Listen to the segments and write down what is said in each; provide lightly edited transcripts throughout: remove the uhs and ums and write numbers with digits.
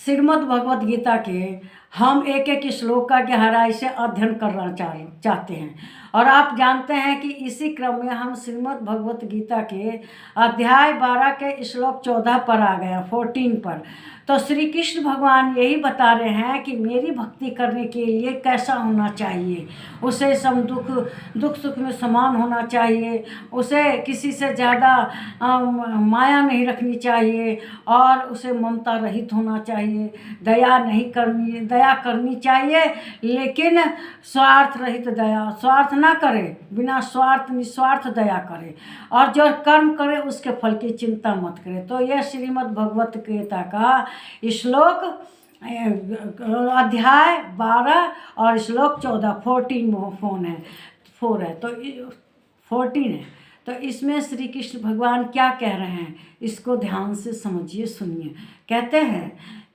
श्रीमद् भगवत गीता के हम एक एक श्लोक का गहराई से अध्ययन करना चाहते हैं। और आप जानते हैं कि इसी क्रम में हम श्रीमद् भगवत गीता के अध्याय 12 के श्लोक 14 पर आ गए, 14 पर। तो श्री कृष्ण भगवान यही बता रहे हैं कि मेरी भक्ति करने के लिए कैसा होना चाहिए। उसे सम दुख सुख में समान होना चाहिए, उसे किसी से ज़्यादा माया नहीं रखनी चाहिए, और उसे ममता रहित होना चाहिए, दया करनी चाहिए, लेकिन स्वार्थ रहित दया, स्वार्थ ना करे, बिना स्वार्थ निस्वार्थ दया करे, और जो कर्म करे उसके फल की चिंता मत करे। तो यह श्रीमद् भगवत गीता का श्लोक अध्याय 12 और श्लोक 14 4 है, तो 14 है। तो इसमें श्री कृष्ण भगवान क्या कह रहे हैं, इसको ध्यान से समझिए, सुनिए। कहते हैं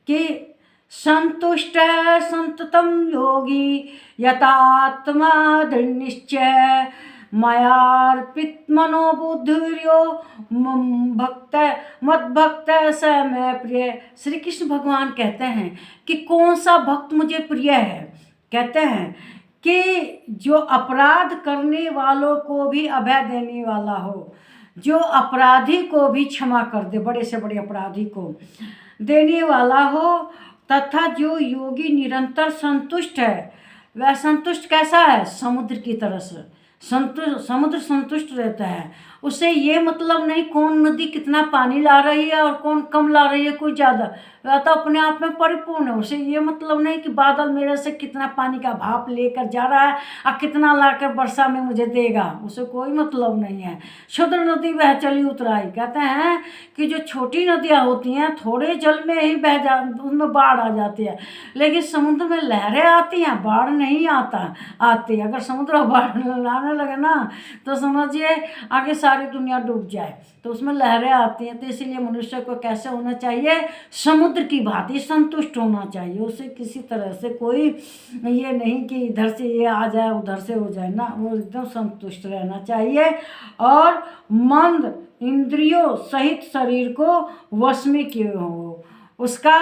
कि संतुष्ट संततम योगी यतात्मा दृढ़ निश्चय मयार्पित मनोबुद्धिर्यो भक्त मद्भक्त स मैं प्रिय। श्री कृष्ण भगवान कहते हैं कि कौन सा भक्त मुझे प्रिय है। कहते हैं कि जो अपराध करने वालों को भी अभय देने वाला हो, जो अपराधी को भी क्षमा कर दे, बड़े से बड़े अपराधी को देने वाला हो, तथा जो योगी निरंतर संतुष्ट है। वह संतुष्ट कैसा है? समुद्र की तरह से समुद्र संतुष्ट रहता है। उसे ये मतलब नहीं कौन नदी कितना पानी ला रही है और कौन कम ला रही है, कोई ज़्यादा, वह तो अपने आप में परिपूर्ण है। उसे ये मतलब नहीं कि बादल मेरे से कितना पानी का भाप लेकर जा रहा है और कितना लाकर वर्षा में मुझे देगा, उसे कोई मतलब नहीं है। क्षुद्र नदी वह चली उतराई। कहते हैं कि जो छोटी नदियाँ होती हैं थोड़े जल में ही बह जा, उनमें बाढ़ आ जाती है, लेकिन समुद्र में लहरें आती हैं, बाढ़ नहीं आती। अगर समुद्र बाढ़ लाने लगे ना तो समझिए आगे सारी दुनिया डूब जाए। तो उसमें लहरें आती हैं। तो इसीलिए मनुष्य को कैसे होना चाहिए? समुद्र की भांति संतुष्ट होना चाहिए। उसे किसी तरह से कोई ये नहीं कि इधर से ये आ जाए उधर से हो जाए ना, वो एकदम संतुष्ट रहना चाहिए। और मंद इंद्रियों सहित शरीर को वश में किए हो। उसका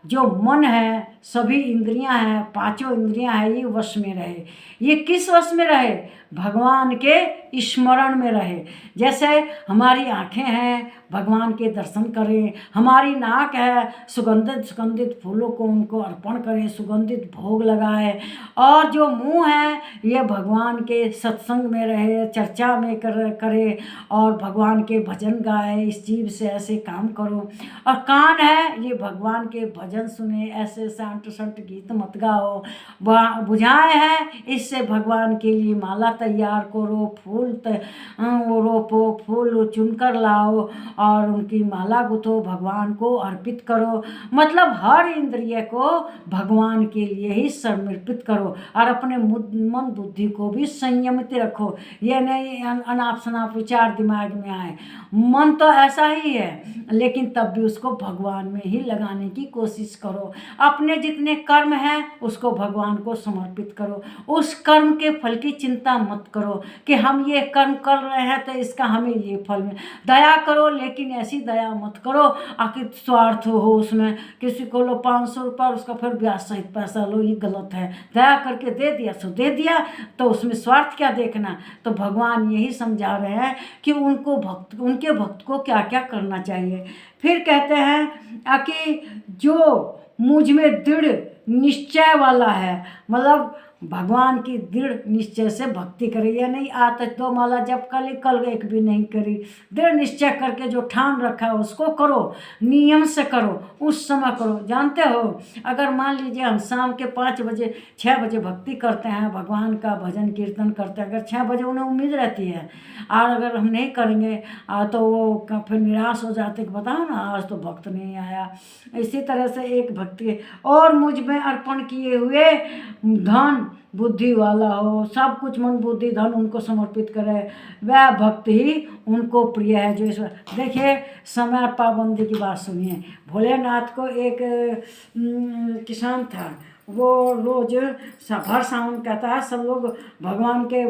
जो मन है, सभी इंद्रियां हैं, 5 इंद्रियां हैं, ये वश में रहे। ये किस वश में रहे? भगवान के स्मरण में रहे। जैसे हमारी आँखें हैं, भगवान के दर्शन करें। हमारी नाक है, सुगंधित फूलों को उनको अर्पण करें, सुगंधित भोग लगाए। और जो मुंह है, ये भगवान के सत्संग में रहे, चर्चा में करे और भगवान के भजन गाए। इस जीव से ऐसे काम करो। और कान है, ये भगवान के भजन सुने, ऐसे सांट गीत मत गाओ। बुझाएं हैं, इससे भगवान के लिए माला तैयार करो, फूल रोपो, फूल चुनकर लाओ और उनकी माला गुथो, भगवान को अर्पित करो। मतलब हर इंद्रिय को भगवान के लिए ही समर्पित करो और अपने मन बुद्धि को भी संयमित रखो। ये नहीं अनाप शनाप विचार दिमाग में आए। मन तो ऐसा ही है, लेकिन तब भी उसको भगवान में ही लगाने की कोशिश करो। अपने जितने कर्म हैं उसको भगवान को समर्पित करो। उस कर्म के फल की चिंता मत करो कि हम ये कर्म कर रहे हैं तो इसका हमें ये फल में। दया करो, लेकिन ऐसी दया मत करो आखिर स्वार्थ हो उसमें। किसी को लो 500 रुपये, उसका फिर ब्याज सहित पैसा लो, ये गलत है। दया करके दे दिया सो दे दिया, तो उसमें स्वार्थ क्या देखना। तो भगवान यही समझा रहे हैं कि उनके भक्त को क्या क्या करना चाहिए। फिर कहते हैं कि जो मुझ में दृढ़ निश्चय वाला है, मतलब भगवान की दृढ़ निश्चय से भक्ति करे। या नहीं आज 2 माला जप कर ली, कल एक भी नहीं करी। दृढ़ निश्चय करके जो ठान रखा है उसको करो, नियम से करो, उस समय करो। जानते हो, अगर मान लीजिए हम शाम के 5 बजे 6 बजे भक्ति करते हैं, भगवान का भजन कीर्तन करते हैं, अगर 6 बजे उन्हें उम्मीद रहती है और अगर हम नहीं करेंगे तो वो फिर निराश हो जाते कि बताओ ना आज तो भक्त नहीं आया। इसी तरह से एक भक्ति और मुझ में अर्पण किए हुए धन बुद्धि वाला हो, सब कुछ मन बुद्धि धन उनको समर्पित करे, वह भक्त ही उनको प्रिय है। जो ईश्वर देखिए, समय पाबंदी की बात सुनिए। भोलेनाथ को एक किसान था, वो रोज भर सावन कहता है सब लोग भगवान के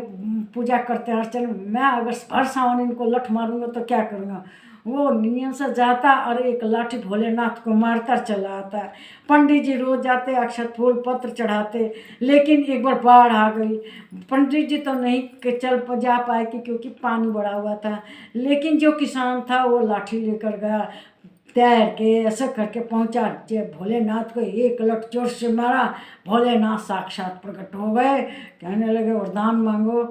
पूजा करते हैं अर्चन। मैं अगर भर सावन इनको लठ मारूंगा तो क्या करूँगा। वो नियम से जाता और एक लाठी भोलेनाथ को मारकर चला आता। पंडित जी रोज जाते, अक्षत फूल पत्र चढ़ाते, लेकिन एक बार बाढ़ आ गई। पंडित जी तो नहीं चल जा पाए क्योंकि पानी बढ़ा हुआ था, लेकिन जो किसान था वो लाठी लेकर गया, तैर के ऐसा करके पहुंचा। भोलेनाथ को एक लठ जोर से मारा, भोलेनाथ साक्षात प्रकट हो गए, कहने लगे वरदान मांगो।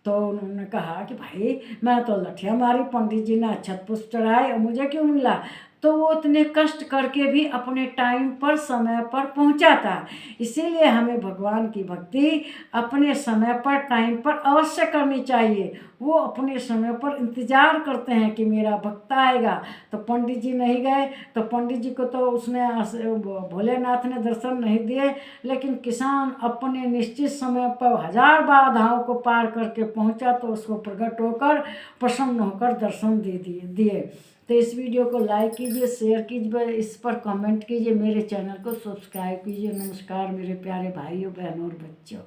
तो उन्होंने कहा कि भाई मैं तो लठिया मारी, पंडित जी ने अक्षत पुष्प चढ़ाए और मुझे क्यों मिला। तो वो इतने कष्ट करके भी अपने टाइम पर समय पर पहुंचा था। इसीलिए हमें भगवान की भक्ति अपने समय पर टाइम पर अवश्य करनी चाहिए। वो अपने समय पर इंतज़ार करते हैं कि मेरा भक्त आएगा। तो पंडित जी नहीं गए, तो पंडित जी को तो उसने भोलेनाथ ने दर्शन नहीं दिए, लेकिन किसान अपने निश्चित समय पर 1000 बाधाओं को पार करके पहुंचा, तो उसको प्रकट होकर प्रसन्न होकर दर्शन दिए। तो इस वीडियो को लाइक कीजिए, शेयर कीजिए, इस पर कमेंट कीजिए, मेरे चैनल को सब्सक्राइब कीजिए। नमस्कार मेरे प्यारे भाइयों बहनों और बच्चों।